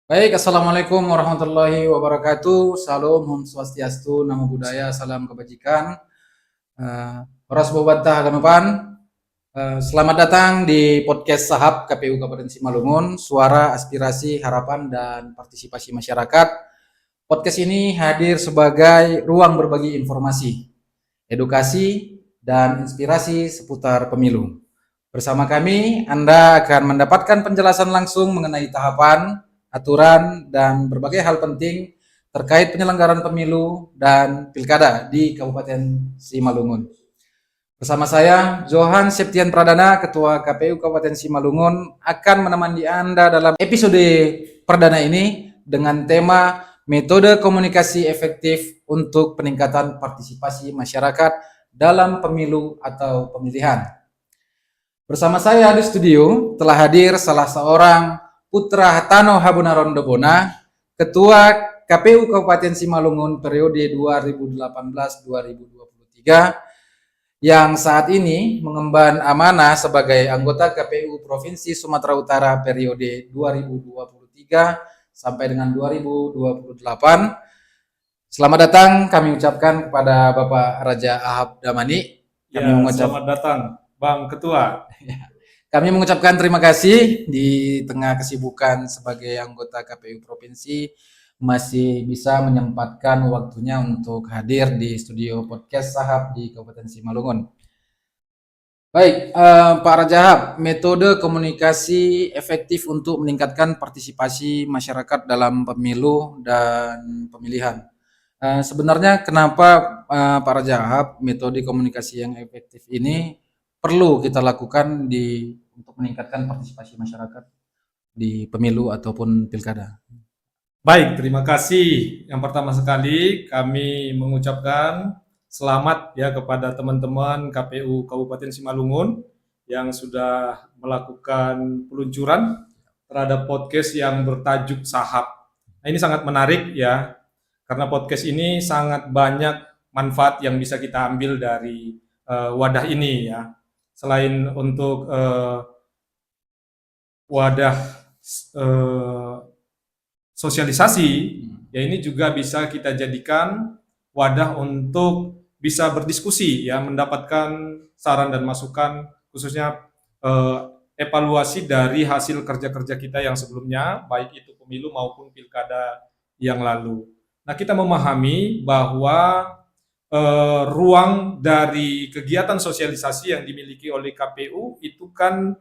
Baik, Assalamualaikum warahmatullahi wabarakatuh. Salam, Om Swastiastu, Namo Buddhaya, Salam Kebajikan. Horas Bobantah Ganupan. Selamat datang di podcast Sahab KPU Kabupaten Simalungun, suara aspirasi, harapan, dan partisipasi masyarakat. Podcast ini hadir sebagai ruang berbagi informasi, edukasi, dan inspirasi seputar pemilu. Bersama kami, Anda akan mendapatkan penjelasan langsung mengenai tahapan, aturan, dan berbagai hal penting terkait penyelenggaraan pemilu dan pilkada di Kabupaten Simalungun. Bersama saya, Johan Septian Pradana, Ketua KPU Kabupaten Simalungun, akan menemani Anda dalam episode perdana ini dengan tema metode komunikasi efektif untuk peningkatan partisipasi masyarakat dalam pemilu atau pemilihan. Bersama saya di studio telah hadir salah seorang putra Hatano Habunaron Dobona, Ketua KPU Kabupaten Simalungun periode 2018-2023, yang saat ini mengemban amanah sebagai anggota KPU Provinsi Sumatera Utara periode 2023 sampai dengan 2028. Selamat datang kami ucapkan kepada Bapak Raja Ahab Damani. Selamat datang Bang Ketua. Kami mengucapkan terima kasih di tengah kesibukan sebagai anggota KPU Provinsi masih bisa menyempatkan waktunya untuk hadir di studio podcast Sahab di Kabupaten Simalungun. Baik, Pak Rajahab, metode komunikasi efektif untuk meningkatkan partisipasi masyarakat dalam pemilu dan pemilihan. Sebenarnya kenapa Pak Rajahab metode komunikasi yang efektif ini perlu kita lakukan untuk meningkatkan partisipasi masyarakat di pemilu ataupun pilkada? Baik, terima kasih. Yang pertama sekali kami mengucapkan selamat ya kepada teman-teman KPU Kabupaten Simalungun yang sudah melakukan peluncuran terhadap podcast yang bertajuk Sahab. Nah, ini sangat menarik ya, karena podcast ini sangat banyak manfaat yang bisa kita ambil dari wadah ini ya. Selain untuk wadah sosialisasi, ya ini juga bisa kita jadikan wadah untuk bisa berdiskusi ya, mendapatkan saran dan masukan khususnya evaluasi dari hasil kerja-kerja kita yang sebelumnya, baik itu pemilu maupun pilkada yang lalu. Nah, kita memahami bahwa ruang dari kegiatan sosialisasi yang dimiliki oleh KPU itu kan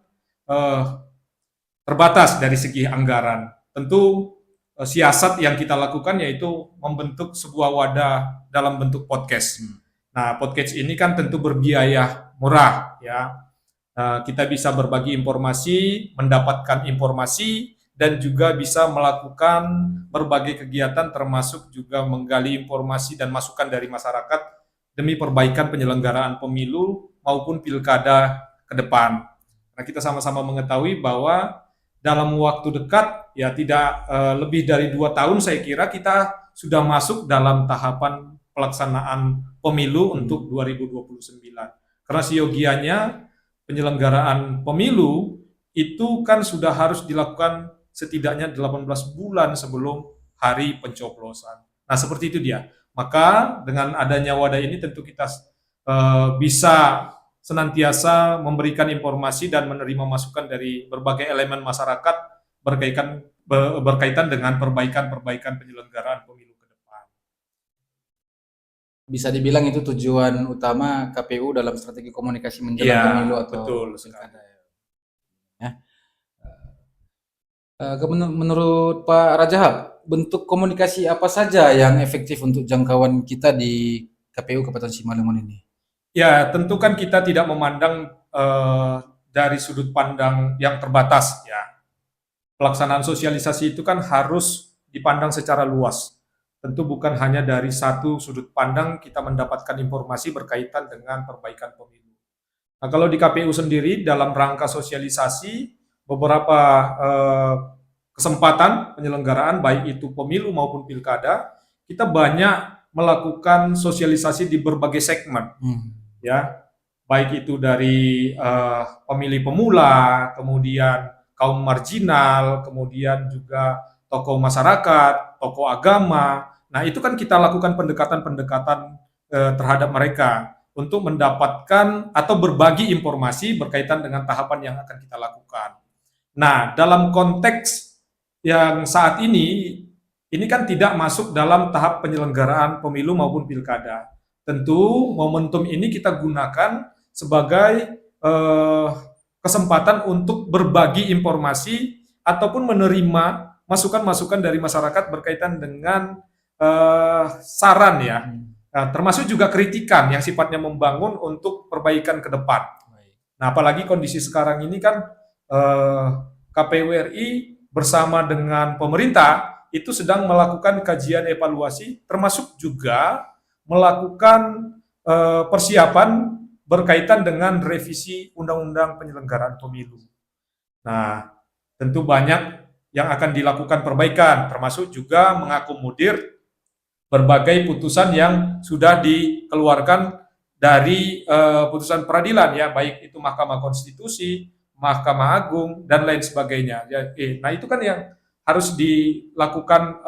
terbatas dari segi anggaran. Tentu siasat yang kita lakukan yaitu membentuk sebuah wadah dalam bentuk podcast. Nah, podcast ini kan tentu berbiaya murah ya. Kita bisa berbagi informasi, mendapatkan informasi, dan juga bisa melakukan berbagai kegiatan termasuk juga menggali informasi dan masukan dari masyarakat demi perbaikan penyelenggaraan pemilu maupun pilkada ke depan. Nah, kita sama-sama mengetahui bahwa dalam waktu dekat, ya tidak lebih dari 2 tahun saya kira kita sudah masuk dalam tahapan pelaksanaan pemilu untuk 2029. Karena siogianya penyelenggaraan pemilu itu kan sudah harus dilakukan setidaknya 18 bulan sebelum hari pencoblosan. Nah, seperti itu dia. Maka dengan adanya wadah ini tentu kita bisa senantiasa memberikan informasi dan menerima masukan dari berbagai elemen masyarakat berkaitan dengan perbaikan penyelenggaraan pemilu ke depan. Bisa dibilang itu tujuan utama KPU dalam strategi komunikasi menjelang pemilu atau pilkada. Ya. Menurut Pak Rajahab, bentuk komunikasi apa saja yang efektif untuk jangkauan kita di KPU Kabupaten Simalungun ini? Ya, tentu kan kita tidak memandang dari sudut pandang yang terbatas ya. Pelaksanaan sosialisasi itu kan harus dipandang secara luas. Tentu bukan hanya dari satu sudut pandang kita mendapatkan informasi berkaitan dengan perbaikan pemilu. Nah, kalau di KPU sendiri dalam rangka sosialisasi beberapa kesempatan penyelenggaraan baik itu pemilu maupun pilkada, kita banyak melakukan sosialisasi di berbagai segmen. Ya, baik itu dari pemilih pemula, kemudian kaum marginal, kemudian juga tokoh masyarakat, tokoh agama. Nah, itu kan kita lakukan pendekatan-pendekatan terhadap mereka untuk mendapatkan atau berbagi informasi berkaitan dengan tahapan yang akan kita lakukan. Nah, dalam konteks yang saat ini kan tidak masuk dalam tahap penyelenggaraan pemilu maupun pilkada. Tentu momentum ini kita gunakan sebagai kesempatan untuk berbagi informasi ataupun menerima masukan-masukan dari masyarakat berkaitan dengan saran ya, termasuk juga kritikan yang sifatnya membangun untuk perbaikan ke depan. Nah, apalagi kondisi sekarang ini kan KPU RI bersama dengan pemerintah itu sedang melakukan kajian evaluasi, termasuk juga melakukan persiapan berkaitan dengan revisi Undang-Undang Penyelenggaraan Pemilu. Nah, tentu banyak yang akan dilakukan perbaikan, termasuk juga mengakomodir berbagai putusan yang sudah dikeluarkan dari putusan peradilan ya, baik itu Mahkamah Konstitusi, Mahkamah Agung, dan lain sebagainya. Nah, itu kan yang harus dilakukan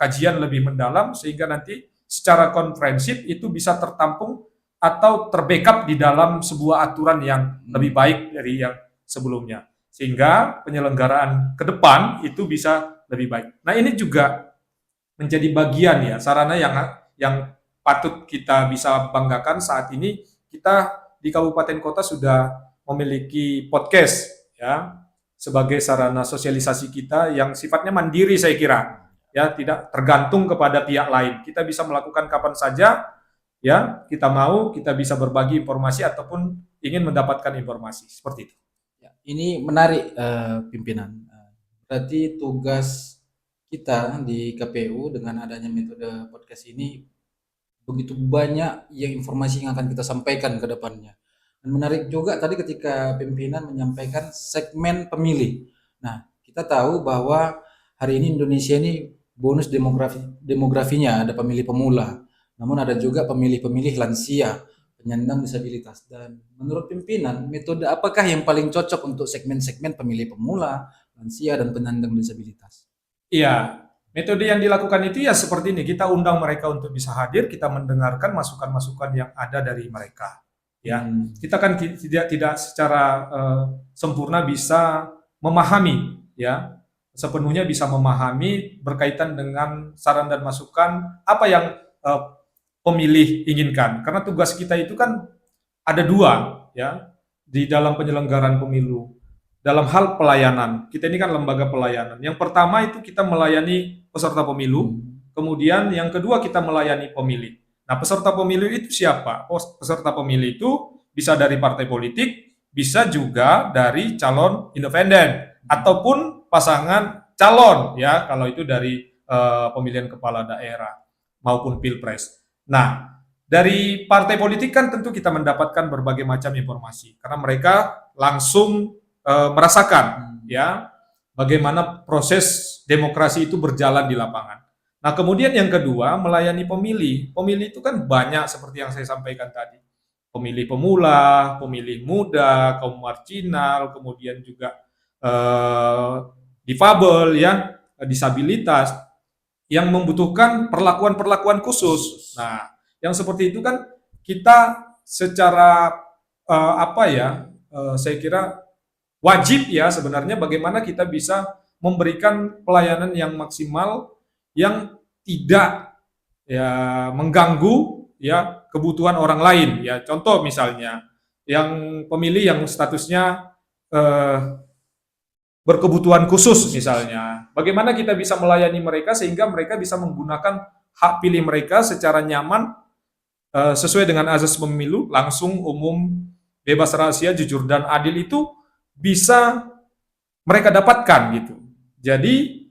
kajian lebih mendalam sehingga nanti secara komprehensif itu bisa tertampung atau terbackup di dalam sebuah aturan yang lebih baik dari yang sebelumnya. Sehingga penyelenggaraan ke depan itu bisa lebih baik. Nah, ini juga menjadi bagian ya, sarana yang patut kita bisa banggakan saat ini. Kita di kabupaten kota sudah memiliki podcast ya, sebagai sarana sosialisasi kita yang sifatnya mandiri saya kira. Ya, tidak tergantung kepada pihak lain. Kita bisa melakukan kapan saja ya, kita mau, kita bisa berbagi informasi ataupun ingin mendapatkan informasi seperti itu. Ya, ini menarik pimpinan. Berarti tugas kita di KPU dengan adanya metode podcast ini begitu banyak yang informasi yang akan kita sampaikan ke depannya. Dan menarik juga tadi ketika pimpinan menyampaikan segmen pemilih. Nah, kita tahu bahwa hari ini Indonesia ini bonus demografinya ada pemilih pemula. Namun ada juga pemilih-pemilih lansia, penyandang disabilitas. Dan menurut pimpinan, metode apakah yang paling cocok untuk segmen-segmen pemilih pemula, lansia, dan penyandang disabilitas? Iya, metode yang dilakukan itu ya seperti ini. Kita undang mereka untuk bisa hadir, kita mendengarkan masukan-masukan yang ada dari mereka. Ya, kita kan tidak secara sempurna bisa memahami, ya, sepenuhnya bisa memahami berkaitan dengan saran dan masukan apa yang pemilih inginkan. Karena tugas kita itu kan ada dua ya di dalam penyelenggaraan pemilu. Dalam hal pelayanan, kita ini kan lembaga pelayanan. Yang pertama itu kita melayani peserta pemilu, kemudian yang kedua kita melayani pemilih. Nah, peserta pemilu itu siapa? Peserta pemilu itu bisa dari partai politik, bisa juga dari calon independen ataupun pasangan calon ya, kalau itu dari pemilihan kepala daerah maupun pilpres. Nah, dari partai politik kan tentu kita mendapatkan berbagai macam informasi karena mereka langsung merasakan ya bagaimana proses demokrasi itu berjalan di lapangan. Nah, kemudian yang kedua melayani pemilih. Pemilih itu kan banyak seperti yang saya sampaikan tadi. Pemilih pemula, pemilih muda, kaum marginal, kemudian juga difabel ya, disabilitas yang membutuhkan perlakuan-perlakuan khusus. Nah, yang seperti itu kan kita secara saya kira wajib ya sebenarnya bagaimana kita bisa memberikan pelayanan yang maksimal yang tidak ya mengganggu ya kebutuhan orang lain ya. Contoh misalnya yang pemilih yang statusnya berkebutuhan khusus misalnya. Bagaimana kita bisa melayani mereka sehingga mereka bisa menggunakan hak pilih mereka secara nyaman sesuai dengan azas pemilu, langsung, umum, bebas rahasia, jujur dan adil itu bisa mereka dapatkan gitu. Jadi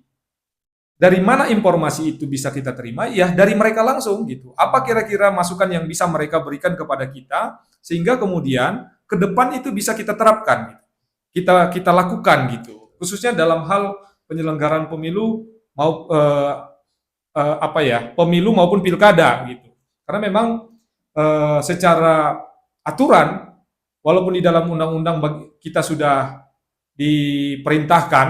dari mana informasi itu bisa kita terima? Ya dari mereka langsung gitu. Apa kira-kira masukan yang bisa mereka berikan kepada kita sehingga kemudian ke depan itu bisa kita terapkan, gitu. Kita lakukan gitu. Khususnya dalam hal penyelenggaraan pemilu pemilu maupun pilkada gitu. Karena memang secara aturan walaupun di dalam undang-undang kita sudah diperintahkan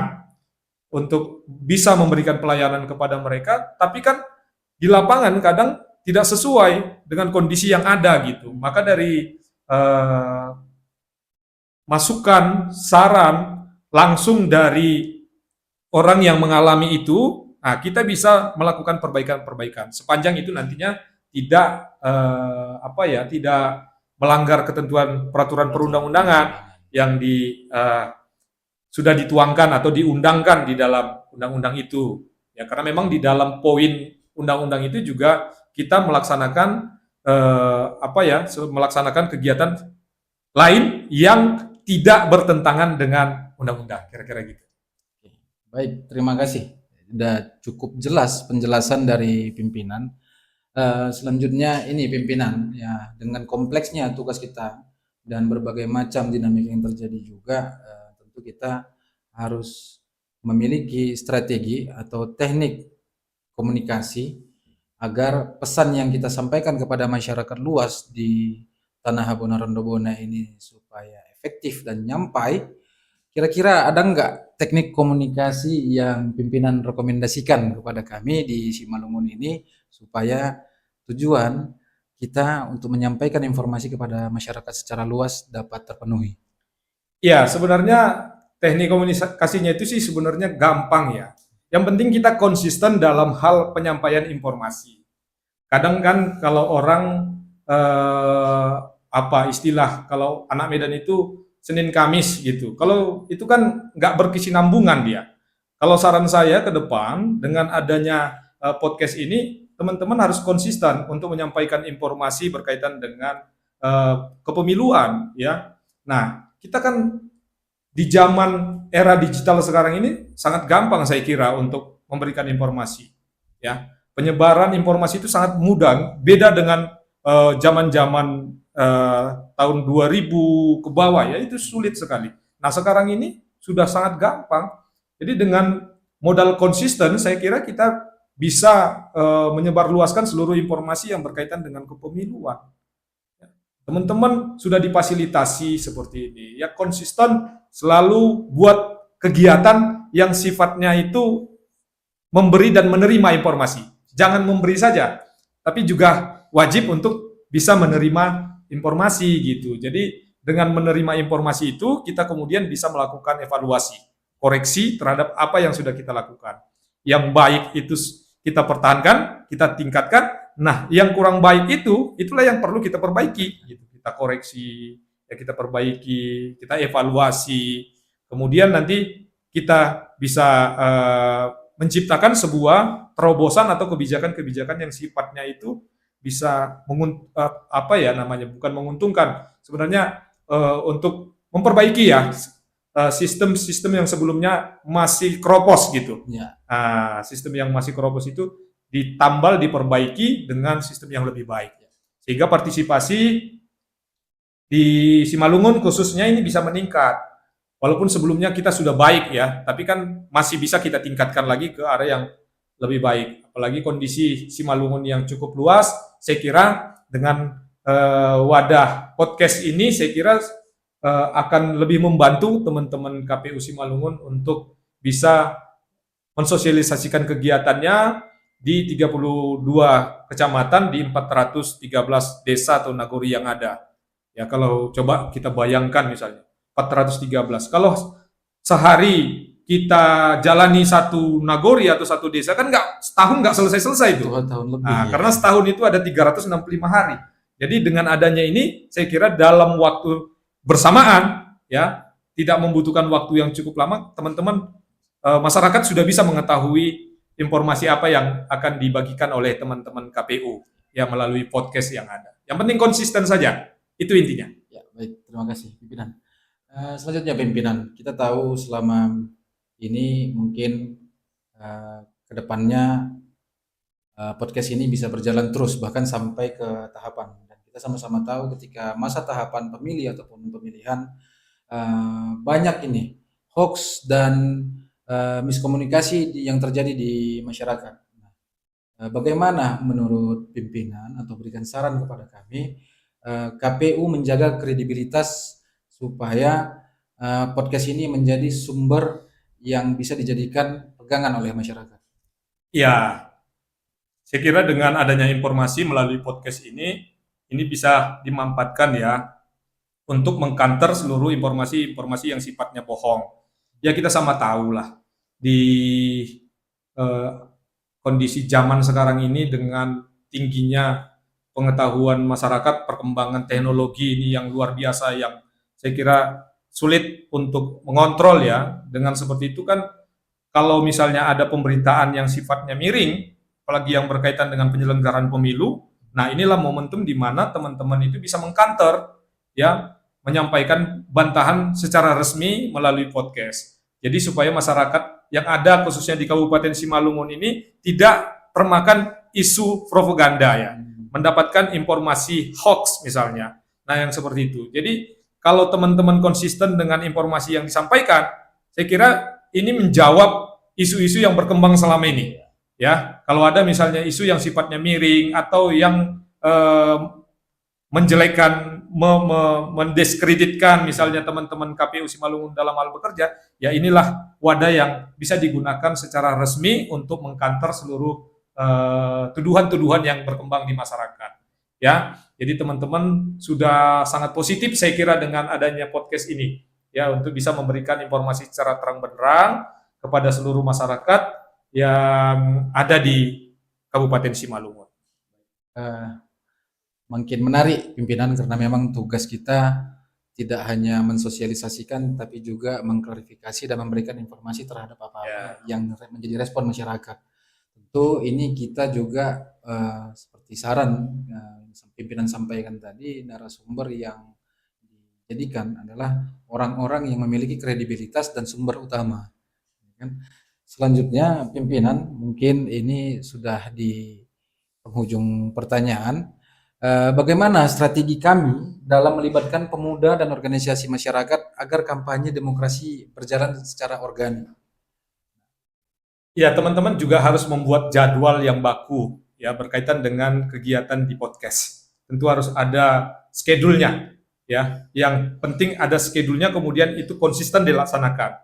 untuk bisa memberikan pelayanan kepada mereka, tapi kan di lapangan kadang tidak sesuai dengan kondisi yang ada gitu. Maka dari masukan, saran langsung dari orang yang mengalami itu, nah kita bisa melakukan perbaikan-perbaikan. Sepanjang itu nantinya tidak tidak melanggar ketentuan peraturan perundang-undangan yang sudah dituangkan atau diundangkan di dalam undang-undang itu. Ya, karena memang di dalam poin undang-undang itu juga kita melaksanakan melaksanakan kegiatan lain yang tidak bertentangan dengan undang-undang, kira-kira gitu. Baik, terima kasih. Sudah cukup jelas penjelasan dari pimpinan. Selanjutnya ini pimpinan, ya dengan kompleksnya tugas kita dan berbagai macam dinamika yang terjadi juga, tentu kita harus memiliki strategi atau teknik komunikasi agar pesan yang kita sampaikan kepada masyarakat luas di Tanah Abang Rondobona ini supaya efektif dan nyampai. Kira-kira ada nggak teknik komunikasi yang pimpinan rekomendasikan kepada kami di Simalungun ini supaya tujuan kita untuk menyampaikan informasi kepada masyarakat secara luas dapat terpenuhi? Ya, sebenarnya teknik komunikasinya itu sih sebenarnya gampang ya. Yang penting kita konsisten dalam hal penyampaian informasi. Kadang kan kalau orang kalau anak Medan itu Senin Kamis gitu. Kalau itu kan nggak berkesinambungan dia. Kalau saran saya ke depan dengan adanya podcast ini, teman-teman harus konsisten untuk menyampaikan informasi berkaitan dengan kepemiluan ya. Nah, kita kan di zaman era digital sekarang ini sangat gampang saya kira untuk memberikan informasi ya. Penyebaran informasi itu sangat mudah, beda dengan zaman-zaman tahun 2000 ke bawah ya, itu sulit sekali. Nah, sekarang ini sudah sangat gampang. Jadi dengan modal konsisten saya kira kita bisa menyebarluaskan seluruh informasi yang berkaitan dengan kepemiluan. Teman-teman sudah difasilitasi seperti ini. Ya konsisten selalu buat kegiatan yang sifatnya itu memberi dan menerima informasi. Jangan memberi saja, tapi juga wajib untuk bisa menerima informasi gitu. Jadi dengan menerima informasi itu kita kemudian bisa melakukan evaluasi, koreksi terhadap apa yang sudah kita lakukan. Yang baik itu kita pertahankan, kita tingkatkan. Nah, yang kurang baik itulah yang perlu kita perbaiki. Gitu. Kita koreksi, ya kita perbaiki, kita evaluasi. Kemudian nanti kita bisa menciptakan sebuah terobosan atau kebijakan-kebijakan yang sifatnya itu bisa bukan menguntungkan, sebenarnya untuk memperbaiki ya sistem-sistem yang sebelumnya masih keropos gitu. Ya. Sistem yang masih keropos itu ditambal, diperbaiki dengan sistem yang lebih baik. Sehingga partisipasi di Simalungun khususnya ini bisa meningkat. Walaupun sebelumnya kita sudah baik ya, tapi kan masih bisa kita tingkatkan lagi ke area yang lebih baik. Apalagi kondisi Simalungun yang cukup luas, saya kira dengan wadah podcast ini saya kira akan lebih membantu teman-teman KPU Simalungun untuk bisa mensosialisasikan kegiatannya di 32 kecamatan di 413 desa atau nagori yang ada. Ya kalau coba kita bayangkan misalnya 413. Kalau sehari kita jalani satu nagori atau satu desa kan setahun nggak selesai-selesai itu. 2 tahun lebih. Nah, karena setahun itu ada 365 hari. Jadi dengan adanya ini saya kira dalam waktu bersamaan ya, tidak membutuhkan waktu yang cukup lama, teman-teman masyarakat sudah bisa mengetahui informasi apa yang akan dibagikan oleh teman-teman KPU ya melalui podcast yang ada. Yang penting konsisten saja. Itu intinya. Ya, baik, terima kasih pimpinan. Selanjutnya pimpinan, kita tahu selama ini mungkin ke depannya podcast ini bisa berjalan terus bahkan sampai ke tahapan. Dan kita sama-sama tahu ketika masa tahapan pemilih ataupun pemilihan banyak ini hoax dan miskomunikasi yang terjadi di masyarakat. Bagaimana menurut pimpinan atau berikan saran kepada kami KPU menjaga kredibilitas supaya podcast ini menjadi sumber yang bisa dijadikan pegangan oleh masyarakat? Ya, saya kira dengan adanya informasi melalui podcast ini bisa dimanfaatkan ya untuk mengkanter seluruh informasi-informasi yang sifatnya bohong. Ya kita sama tahu lah di eh, kondisi zaman sekarang ini dengan tingginya pengetahuan masyarakat, perkembangan teknologi ini yang luar biasa yang saya kira sulit untuk mengontrol ya. Dengan seperti itu kan kalau misalnya ada pemberitaan yang sifatnya miring, apalagi yang berkaitan dengan penyelenggaraan pemilu, nah inilah momentum di mana teman-teman itu bisa mengkanter ya, menyampaikan bantahan secara resmi melalui podcast. Jadi supaya masyarakat yang ada khususnya di Kabupaten Simalungun ini tidak termakan isu propaganda ya, mendapatkan informasi hoax misalnya. Nah, yang seperti itu. Jadi kalau teman-teman konsisten dengan informasi yang disampaikan, saya kira ini menjawab isu-isu yang berkembang selama ini. Ya, kalau ada misalnya isu yang sifatnya miring atau yang menjelekkan, mendiskreditkan misalnya teman-teman KPU Simalungun dalam hal bekerja, ya inilah wadah yang bisa digunakan secara resmi untuk mengkanter seluruh tuduhan-tuduhan yang berkembang di masyarakat. Ya, jadi teman-teman sudah sangat positif saya kira dengan adanya podcast ini, ya untuk bisa memberikan informasi secara terang benderang kepada seluruh masyarakat yang ada di Kabupaten Simalungun. Makin menarik pimpinan karena memang tugas kita tidak hanya mensosialisasikan tapi juga mengklarifikasi dan memberikan informasi terhadap apa-apa yang menjadi respon masyarakat. Tentu ini kita juga seperti saran pimpinan sampaikan tadi, narasumber yang dijadikan adalah orang-orang yang memiliki kredibilitas dan sumber utama. Selanjutnya pimpinan, mungkin ini sudah di penghujung pertanyaan. Bagaimana strategi kami dalam melibatkan pemuda dan organisasi masyarakat agar kampanye demokrasi berjalan secara organik? Ya, teman-teman juga harus membuat jadwal yang baku ya berkaitan dengan kegiatan di podcast. Tentu harus ada schedule-nya ya. Yang penting ada schedule-nya kemudian itu konsisten dilaksanakan.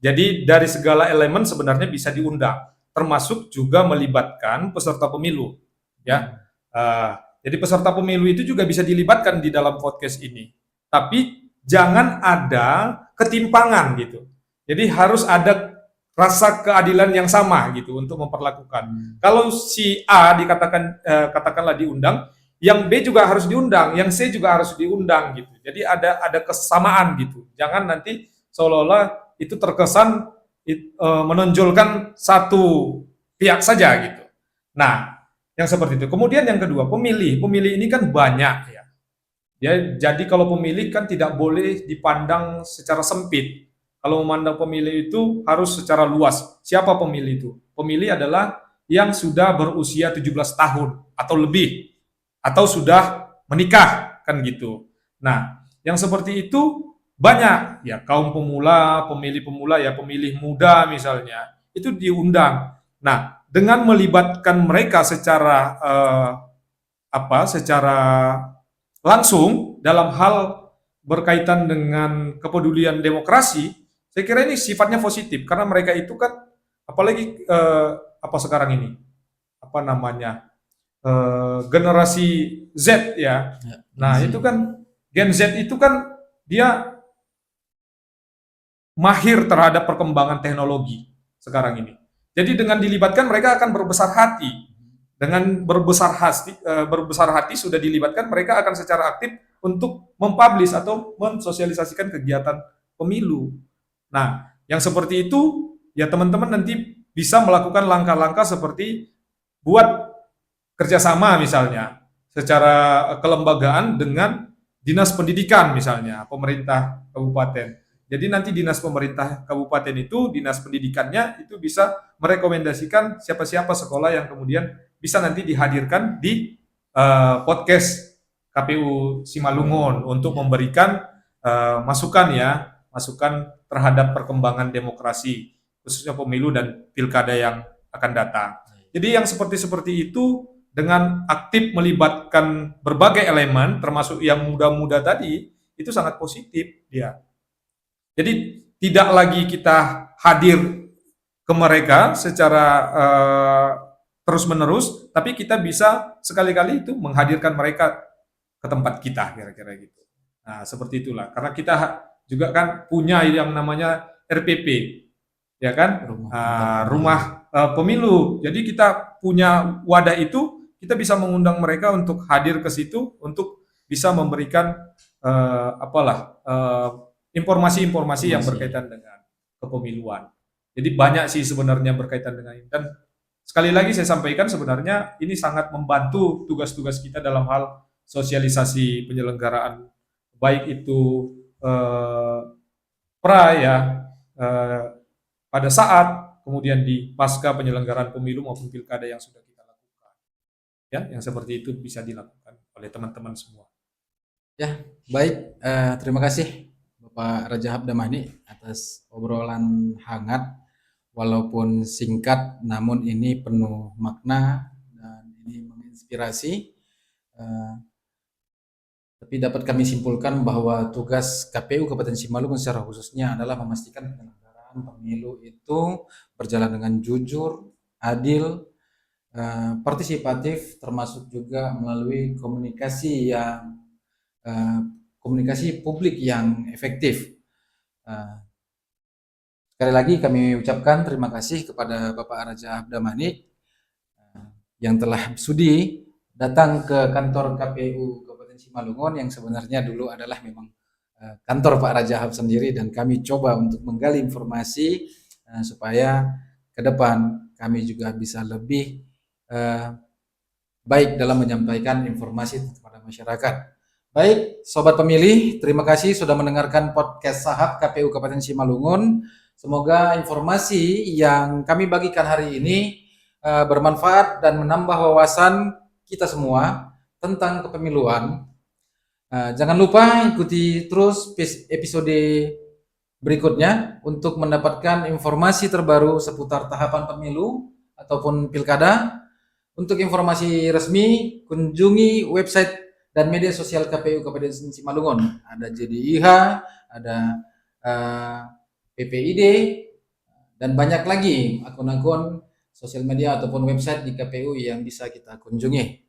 Jadi dari segala elemen sebenarnya bisa diundang, termasuk juga melibatkan peserta pemilu ya. Jadi peserta pemilu itu juga bisa dilibatkan di dalam podcast ini. Tapi jangan ada ketimpangan gitu. Jadi harus ada rasa keadilan yang sama gitu untuk memperlakukan. Kalau si A dikatakan katakanlah diundang, yang B juga harus diundang, yang C juga harus diundang gitu. Jadi ada kesamaan gitu. Jangan nanti seolah-olah itu terkesan menonjolkan satu pihak saja gitu. Nah, yang seperti itu. Kemudian yang kedua, pemilih ini kan banyak ya. Jadi kalau pemilih kan tidak boleh dipandang secara sempit. Kalau memandang pemilih itu harus secara luas. Siapa pemilih itu? Pemilih adalah yang sudah berusia 17 tahun atau lebih atau sudah menikah kan gitu. Nah, yang seperti itu banyak ya, kaum pemula, pemilih pemula ya, pemilih muda misalnya, itu diundang. Nah, dengan melibatkan mereka secara secara langsung dalam hal berkaitan dengan kepedulian demokrasi, saya kira ini sifatnya positif karena mereka itu kan apalagi sekarang ini apa namanya generasi Z ya. Nah, itu kan Gen Z itu kan dia mahir terhadap perkembangan teknologi sekarang ini. Jadi dengan dilibatkan mereka akan berbesar hati. Dengan berbesar hati sudah dilibatkan mereka akan secara aktif untuk mempublish atau mensosialisasikan kegiatan pemilu. Nah, yang seperti itu ya teman-teman nanti bisa melakukan langkah-langkah seperti buat kerjasama misalnya secara kelembagaan dengan dinas pendidikan misalnya pemerintah kabupaten. Jadi nanti dinas pemerintah kabupaten itu, dinas pendidikannya itu bisa merekomendasikan siapa-siapa sekolah yang kemudian bisa nanti dihadirkan di podcast KPU Simalungun untuk memberikan masukan terhadap perkembangan demokrasi khususnya pemilu dan pilkada yang akan datang. Jadi yang seperti itu dengan aktif melibatkan berbagai elemen termasuk yang muda-muda tadi itu sangat positif dia. Jadi tidak lagi kita hadir ke mereka secara terus-menerus, tapi kita bisa sekali-kali itu menghadirkan mereka ke tempat kita, kira-kira gitu. Nah, seperti itulah. Karena kita juga kan punya yang namanya RPP, ya kan? Rumah pemilu. Jadi kita punya wadah itu, kita bisa mengundang mereka untuk hadir ke situ, untuk bisa memberikan informasi-informasi yang berkaitan dengan kepemiluan. Jadi banyak sih sebenarnya berkaitan dengan ini. Dan sekali lagi saya sampaikan sebenarnya ini sangat membantu tugas-tugas kita dalam hal sosialisasi penyelenggaraan, baik itu pada saat, kemudian di pasca penyelenggaraan pemilu maupun pilkada yang sudah kita lakukan. Ya, yang seperti itu bisa dilakukan oleh teman-teman semua. Ya, baik. Terima kasih Bapak Raja Habdamani atas obrolan hangat, walaupun singkat, namun ini penuh makna dan ini menginspirasi. Tapi dapat kami simpulkan bahwa tugas KPU Kabupaten Simalungun secara khususnya adalah memastikan penyelenggaraan pemilu itu berjalan dengan jujur, adil, partisipatif, termasuk juga melalui komunikasi publik yang efektif. Sekali lagi kami ucapkan terima kasih kepada Bapak Raja Habdamani yang telah sudi datang ke kantor KPU Kabupaten Simalungun yang sebenarnya dulu adalah memang kantor Pak Raja Hab sendiri, dan kami coba untuk menggali informasi supaya ke depan kami juga bisa lebih baik dalam menyampaikan informasi kepada masyarakat. Baik, Sobat Pemilih, terima kasih sudah mendengarkan podcast Sahab KPU Kabupaten Simalungun. Semoga informasi yang kami bagikan hari ini bermanfaat dan menambah wawasan kita semua tentang kepemiluan. Jangan lupa ikuti terus episode berikutnya untuk mendapatkan informasi terbaru seputar tahapan pemilu ataupun pilkada. Untuk informasi resmi, kunjungi website dan media sosial KPU Kabupaten Simalungun. Ada JDIH, ada PPID, dan banyak lagi akun-akun sosial media ataupun website di KPU yang bisa kita kunjungi.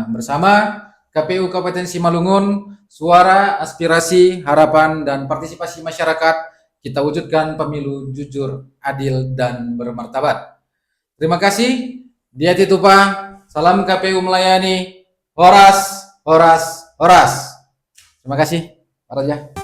Bersama KPU Kabupaten Simalungun, suara, aspirasi, harapan, dan partisipasi masyarakat, kita wujudkan pemilu jujur, adil, dan bermartabat. Terima kasih. Dia Titupa, salam KPU melayani, horas, horas, horas. Terima kasih, Pak Raja.